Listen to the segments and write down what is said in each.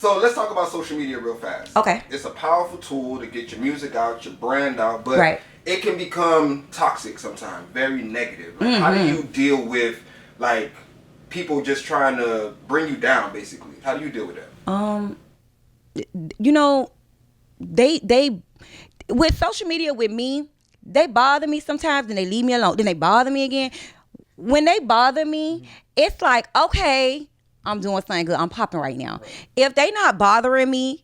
So let's talk about social media real fast. Okay. It's a powerful tool to get your music out, your brand out, but right. it can become toxic sometimes, very negative. Like, how do you deal with like people just trying to bring you down, basically? How do you deal with that? You know, they with social media with me, they bother me sometimes, then they leave me alone. Then they bother me again. When they bother me, it's like, okay, I'm doing something good. I'm popping right now. If they not bothering me,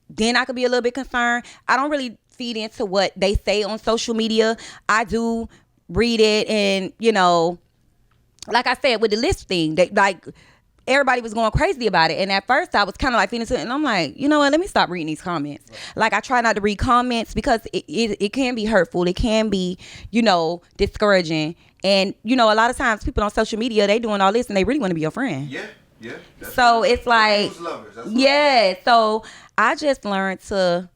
then I could be a little bit concerned. I don't really feed into what they say on social media. I do read it, and like I said with the list thing, they like everybody was going crazy about it. And at first I was kind of like feeling it, and I'm like, you know what? Let me stop reading these comments. Like I try not to read comments because it can be hurtful. It can be, discouraging. And a lot of times people on social media, they doing all this and they really want to be your friend. Yeah. So it's like, so I just learned to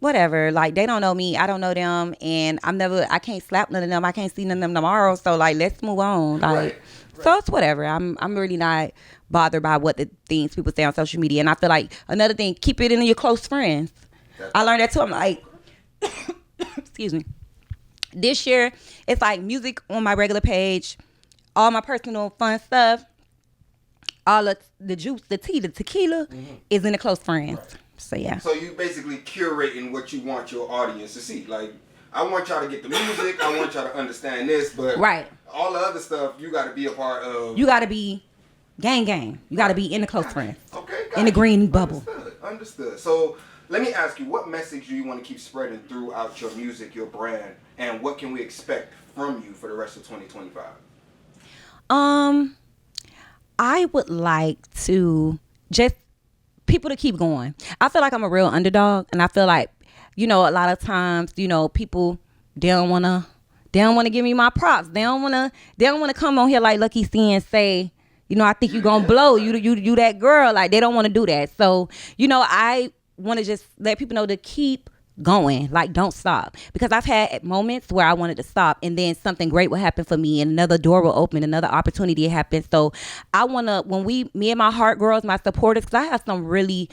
whatever, like they don't know me, I don't know them, and I can't slap none of them, I can't see none of them tomorrow, so like let's move on. Like right. So it's whatever. I'm really not bothered by what the things people say on social media. And I feel like another thing, keep it in your close friends. I learned that too. I'm like excuse me. This year it's like music on my regular page, all my personal fun stuff, all of the juice, the tea, the tequila is in the close friends. Right. So yeah. So you basically curating what you want your audience to see. Like, I want y'all to get the music, I want y'all to understand this, but right. All the other stuff you got to be a part of. You got to be gang. You got to be in the close friends. Okay. In the green bubble. Understood. So let me ask you, what message do you want to keep spreading throughout your music, your brand, and what can we expect from you for the rest of 2025? I would like to just people to keep going. I feel like I'm a real underdog, and I feel like, a lot of times, people they don't wanna give me my props. They don't wanna come on here like Lucky C and say, I think you gonna blow. You that girl. Like they don't wanna do that. So, I wanna just let people know to keep going, like don't stop, because I've had moments where I wanted to stop and then something great will happen for me and another door will open, another opportunity happens. So I want to, when me and my heart girls, my supporters, because I have some really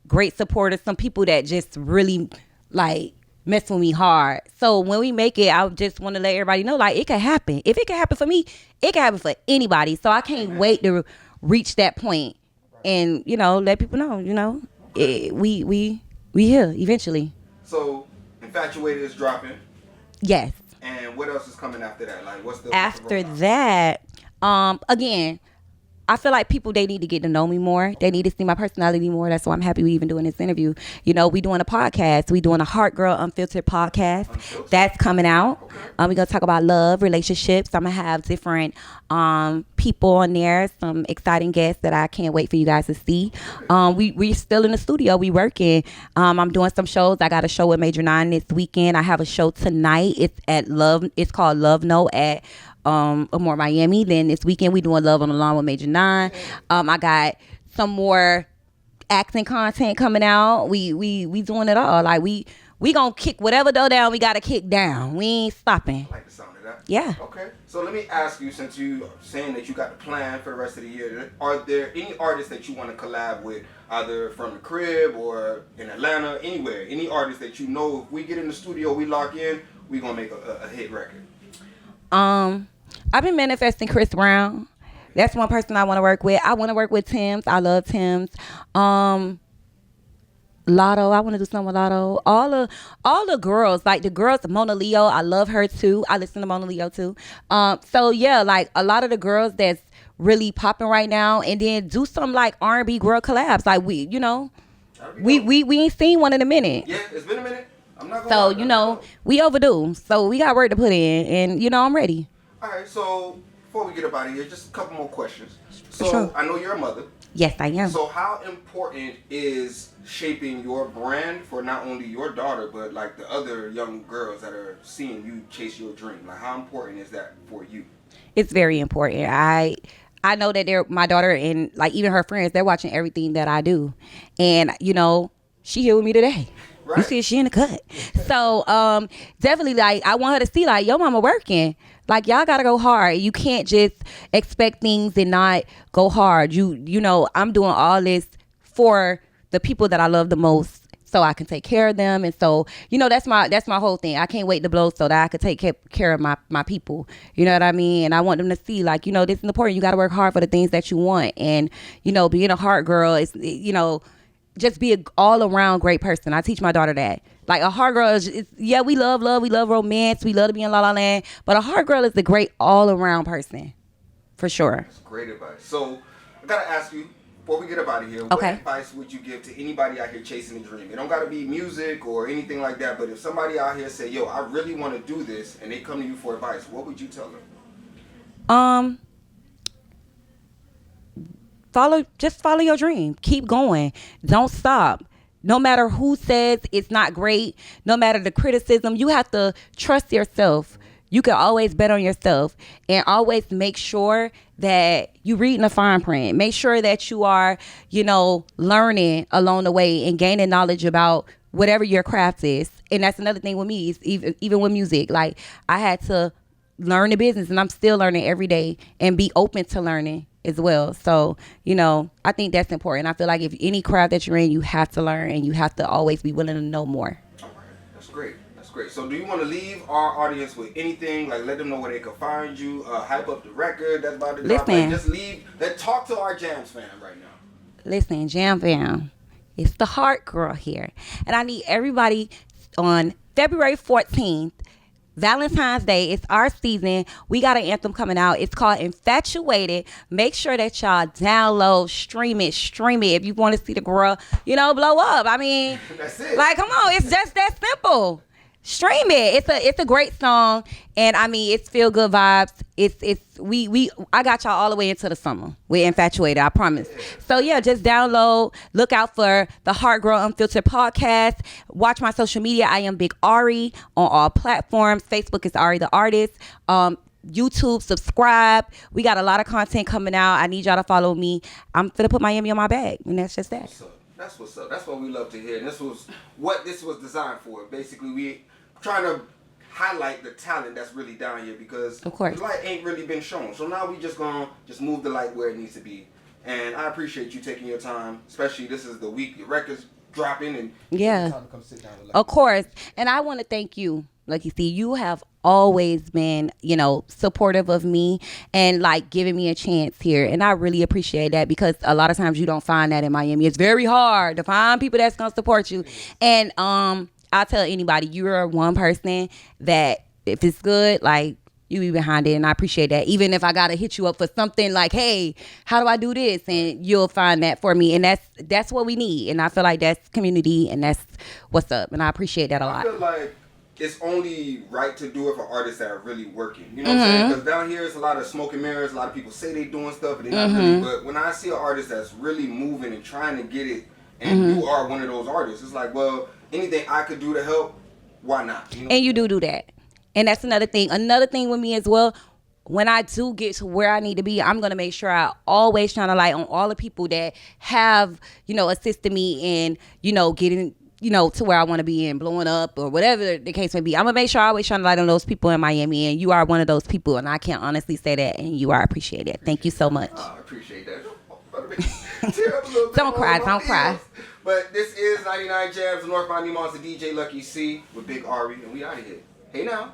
great supporters, some people that just really like mess with me hard. So when we make it, I just want to let everybody know, like, it can happen. If it can happen for me, it can happen for anybody. So I can't wait to reach that point and let people know we here eventually. So, Infatuated is dropping. Yes. And what else is coming after that? Like, what's the after that? Again, I feel like people, they need to get to know me more. They need to see my personality more. That's why I'm happy we even doing this interview. We doing a podcast. We doing a Heart Girl Unfiltered podcast. That's coming out. Okay. We're going to talk about love, relationships. I'm going to have different people on there, some exciting guests that I can't wait for you guys to see. We're still in the studio. We working. I'm doing some shows. I got a show with Major 9 this weekend. I have a show tonight. It's called Love No at more Miami. Then this weekend we doing Love on the Lawn with Major 9. I got some more acting content coming out. We doing it all. Like we gonna kick whatever door down we gotta kick down. We ain't stopping. I like the sound of that. Yeah. Okay. So let me ask you, since you saying that you got the plan for the rest of the year, are there any artists that you want to collab with, either from the crib or in Atlanta, anywhere? Any artists that if we get in the studio, we lock in, we gonna make a hit record? I've been manifesting Chris Brown. That's one person I want to work with. I want to work with Tim's. I love Tim's. Lotto. I want to do something with Lotto. All the girls, like the girls, Mona Leo. I love her too. I listen to Mona Leo too. So yeah, like a lot of the girls that's really popping right now, and then do some like R&B girl collabs. Like we ain't seen one in a minute. Yeah, it's been a minute. I'm not gonna So we overdue. So we got work to put in, and I'm ready. All right, so before we get up out of here, just a couple more questions. So sure. I know you're a mother. Yes, I am. So how important is shaping your brand for not only your daughter, but like the other young girls that are seeing you chase your dream? Like, how important is that for you? It's very important. I know that my daughter and like even her friends, they're watching everything that I do. And, she here with me today. Right. You see, she in the cut. So definitely, like, I want her to see, like, your mama working. Like, y'all gotta go hard. You can't just expect things and not go hard. I'm doing all this for the people that I love the most, so I can take care of them. And so, that's my whole thing. I can't wait to blow so that I could take care of my people. You know what I mean? And I want them to see, like, this is important. You got to work hard for the things that you want. And, being a heart girl is, just be an all around great person. I teach my daughter that. Like, a heart girl is, we love love, we love romance, we love to be in La La Land. But a heart girl is a great all around person. For sure. That's great advice. So, I got to ask you, before we get up out of here, okay, what advice would you give to anybody out here chasing a dream? It don't got to be music or anything like that, but if somebody out here say, yo, I really want to do this, and they come to you for advice, what would you tell them? Follow your dream. Keep going. Don't stop. No matter who says it's not great, no matter the criticism, you have to trust yourself. You can always bet on yourself, and always make sure that you reading the fine print. Make sure that you are, learning along the way and gaining knowledge about whatever your craft is. And that's another thing with me, is even with music. Like, I had to learn the business, and I'm still learning every day, and be open to learning as well. So, I think that's important. I feel like if any craft that you're in, you have to learn, and you have to always be willing to know more. All right. That's great. Great. So do you want to leave our audience with anything? Like, let them know where they can find you, hype up the record that's about to drop. Like, just leave. Let's talk to our Jams fam right now. Listen, Jam fam, it's the Heart Girl here. And I need everybody on February 14th, Valentine's Day. It's our season. We got an anthem coming out. It's called Infatuated. Make sure that y'all download, stream it. If you want to see the girl, blow up. I mean, that's it. Like, come on. It's just that simple. Stream it. It's a great song, and I mean, it's feel good vibes. I got y'all all the way into the summer. We're Infatuated, I promise. So yeah, just download. Look out for the Heart Girl Unfiltered podcast. Watch my social media. I am Big Arie on all platforms. Facebook is Arie the Artist. YouTube, subscribe. We got a lot of content coming out. I need y'all to follow me. I'm gonna put Miami on my bag, and that's just that. That's what's up. That's what we love to hear. And this was what this was designed for. Basically, we trying to highlight the talent that's really down here, because of course, the light ain't really been shown. So now we just gonna move the light where it needs to be. And I appreciate you taking your time, especially this is the week your record's dropping, and yeah, time to come sit down with of course. And I want to thank you. Like, you see, you have always been, supportive of me and like giving me a chance here. And I really appreciate that, because a lot of times you don't find that in Miami. It's very hard to find people that's going to support you. And I'll tell anybody, you're one person that if it's good, like, you be behind it. And I appreciate that. Even if I got to hit you up for something like, hey, how do I do this? And you'll find that for me. And that's what we need. And I feel like that's community, and that's what's up. And I appreciate that a lot. I feel like it's only right to do it for artists that are really working. You know what I'm saying? Because down here, it's a lot of smoke and mirrors. A lot of people say they doing stuff, but they're not really. But when I see an artist that's really moving and trying to get it, and you are one of those artists, it's like, well, anything I could do to help, why not? And you do that. And that's another thing. Another thing with me as well, when I do get to where I need to be, I'm going to make sure I always shine a light on all the people that have, assisted me in, getting, to where I want to be and blowing up or whatever the case may be. I'm going to make sure I always shine a light on those people in Miami, and you are one of those people, and I can honestly say that, and you are appreciated. Thank you so much. I appreciate that. Don't cry. But this is 99 Jams, North Miami Monster, DJ Lucky C with Big Arie, and we out of here. Hey now.